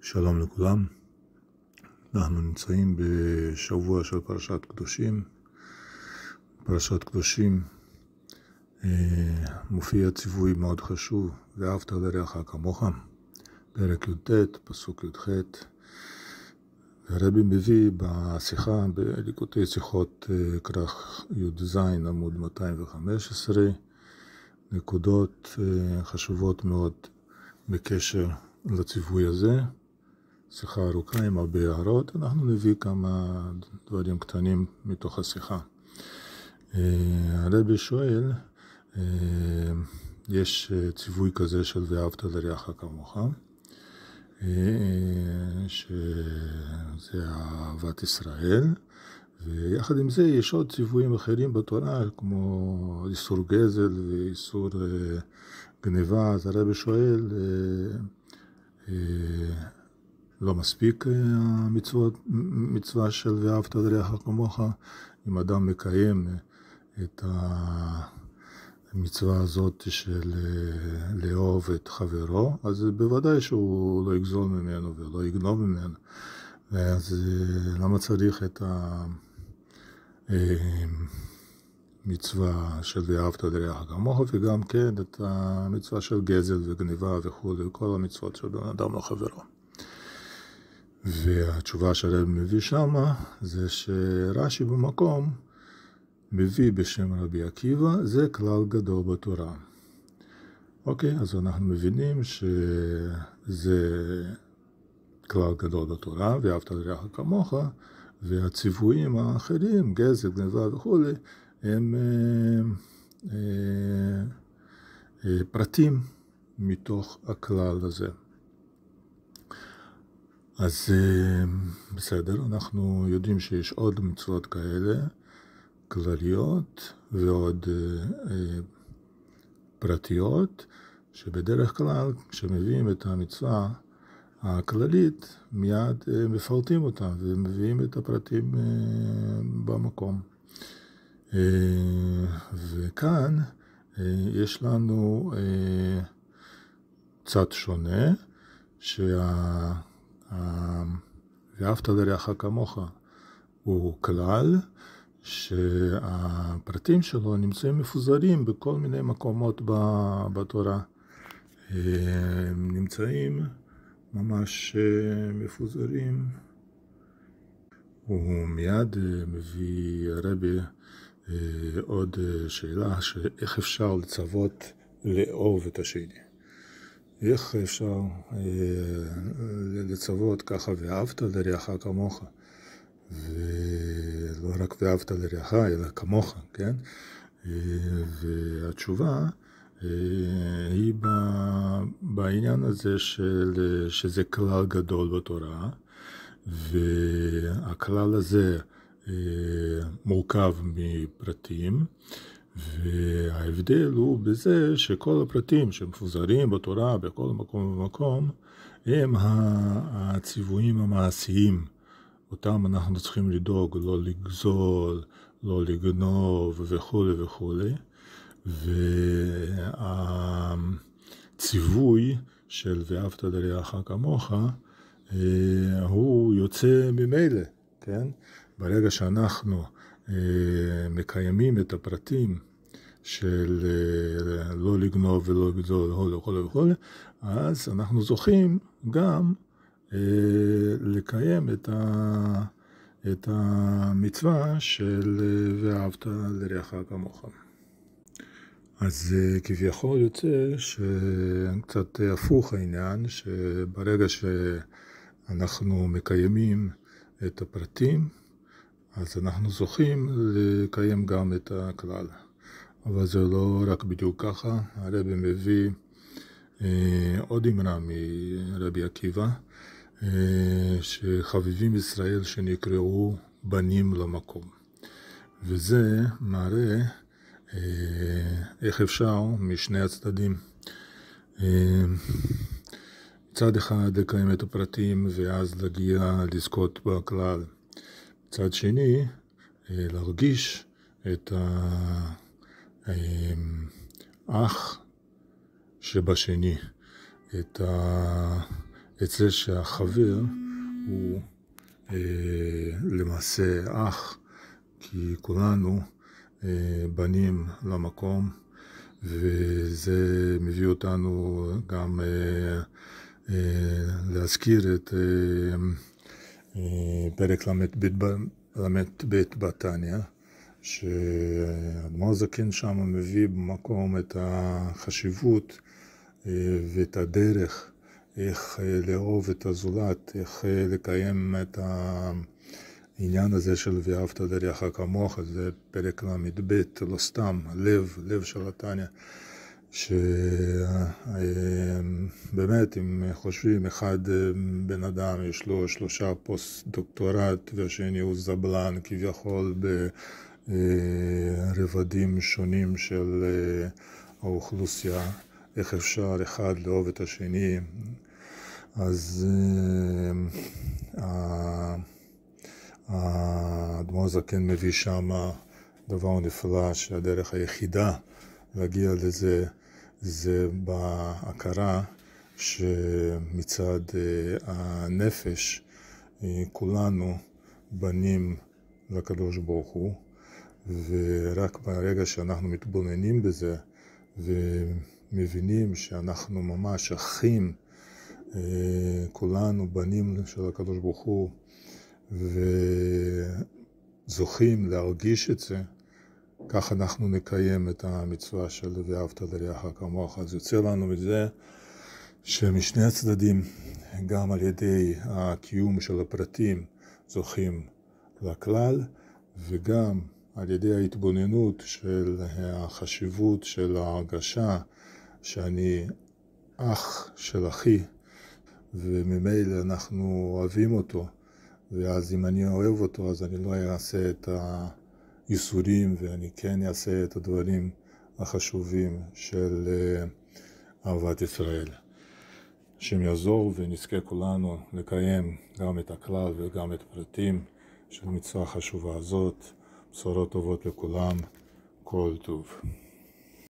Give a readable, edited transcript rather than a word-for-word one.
שלום לכולם, אנחנו נמצאים בשבוע של פרשת קדושים. פרשת קדושים מופיע ציווי מאוד חשוב, ואהבת לרעך כמוך, פרק י"ט, פסוק י"ח. הרבי מביא בשיחה, בליקוטי שיחות כרך י"ז עמוד 215, נקודות חשובות מאוד בקשר לציווי הזה. שיחה ארוכה עם הרבה הערות, אנחנו נביא כמה דברים קטנים מתוך השיחה. הרבי שואל, יש ציווי כזה של ואהבת לרעך כמוך, שזה אהבת ישראל, ויחד עם זה יש עוד ציוויים אחרים בתורה, כמו איסור גזל ואיסור גניבה. אז הרבי שואל, לא מספיק המצווה של ואהבת לרעך כמוך? אם אדם מקיים את המצווה הזאת של לאהוב את חברו, אז בוודאי שהוא לא יגזול ממנו ולא יגנוב ממנו. אז למה צריך את המצווה של ואהבת לרעך כמוך, וגם כן את המצווה של גזל וגניבה וכו', כל המצוות של בן אדם לחברו? והתשובה שהרבי מביא שמה זה שרש"י במקום מביא בשם רבי עקיבא, זה כלל גדול בתורה. אוקיי, אז אנחנו מבינים שזה כלל גדול בתורה, ואהבת לרעך כמוך, והציוויים האחרים, גזל, גניבה וכו', הם פרטים מתוך הכלל הזה. אז בסדר, אנחנו יודעים שיש עוד מצוות כאלה, כלליות ועוד פרטיות, שבדרך כלל כשמביאים את המצווה הכללית, מיד מפרטים אותם ומביאים את הפרטים במקום. וכאן יש לנו צד שונה, ואהבת לרעך כמוך הוא כלל שהפרטים שלו נמצאים מפוזרים בכל מיני מקומות בתורה. הם נמצאים ממש מפוזרים. הוא מיד מביא הרבי עוד שאלה, איך אפשר לצוות לאהוב את השני. איך אפשר לצוות ככה ואהבת לרעך כמוך, ולא רק ואהבת לרעך אלא כמוך, כן? והתשובה היא בעניין הזה שזה כלל גדול בתורה, והכלל הזה מורכב מפרטים, וההבדל הוא בזה שכל הפרטים שמפוזרים בתורה בכל מקום ומקום הם הציוויים המעשיים, אותם אנחנו צריכים לדאוג, לא לגזול, לא לגנוב וכו' וכו'. והציווי של ואהבת לרעך כמוך הוא יוצא ממילא, כן? ברגע שאנחנו מקיימים את הפרטים של לא לגנוב ולא לגזול וכו' וכו', אז אנחנו זוכים גם לקיים את המצווה של ואהבת לרעך כמוך. אז כביכול יוצא שקצת הפוך העניין, שברגע שאנחנו מקיימים את הפרטים, אז אנחנו זוכים לקיים גם את הכלל. אבל זה לא רק בדיוק ככה. הרבי מביא עוד אמרה מרבי עקיבא, שחביבים ישראל שנקראו בנים למקום. וזה מראה איך אפשר משני הצדדים. מצד אחד לקיים את הפרטים ואז להגיע לזכות בכלל. מצד שני, להרגיש את האח שבשני, את זה שהחבר הוא למעשה אח, כי כולנו בנים למקום, וזה מביא אותנו גם להזכיר את פרק ל"ב בתניא, שהאדמו"ר הזקן שם מביא במקום את החשיבות ואת הדרך, איך לאהוב את הזולת, איך לקיים את העניין הזה של ואהבת לרעך כמוך. זה פרק ל"ב, לא סתם, הלב של התניא, שבאמת אם חושבים אחד בן אדם יש לו 3 פוסט דוקטורט והשני הוא זבלן כביכול ברבדים שונים של האוכלוסייה, איך אפשר אחד לאהוב את השני? אז האדמו"ר הזקן מביא שם דבר נפלא, שהדרך היחידה להגיע לזה זה בהכרה שמצד הנפש כולנו בנים לקדוש ברוך הוא, ורק ברגע שאנחנו מתבוננים בזה ומבינים שאנחנו ממש אחים, כולנו בנים של הקדוש ברוך הוא, וזוכים להרגיש את זה, כך אנחנו נקיים את המצווה של ואהבת לרעך כמוך. אז יוצא לנו מזה שמשני הצדדים, גם על ידי הקיום של הפרטים זוכים לכלל, וגם על ידי ההתבוננות של החשיבות של ההרגשה שאני אח של אחי, וממילא אנחנו אוהבים אותו, ואז אם אני אוהב אותו אז אני לא אעשה את הייסורים, ואני כן אעשה את הדברים החשובים של אהבת ישראל. השם יעזור ונזכה כולנו לקיים גם את הכלל וגם את הפרטים של מצווה חשובה הזאת. בשורות טובות לכולם, כל טוב.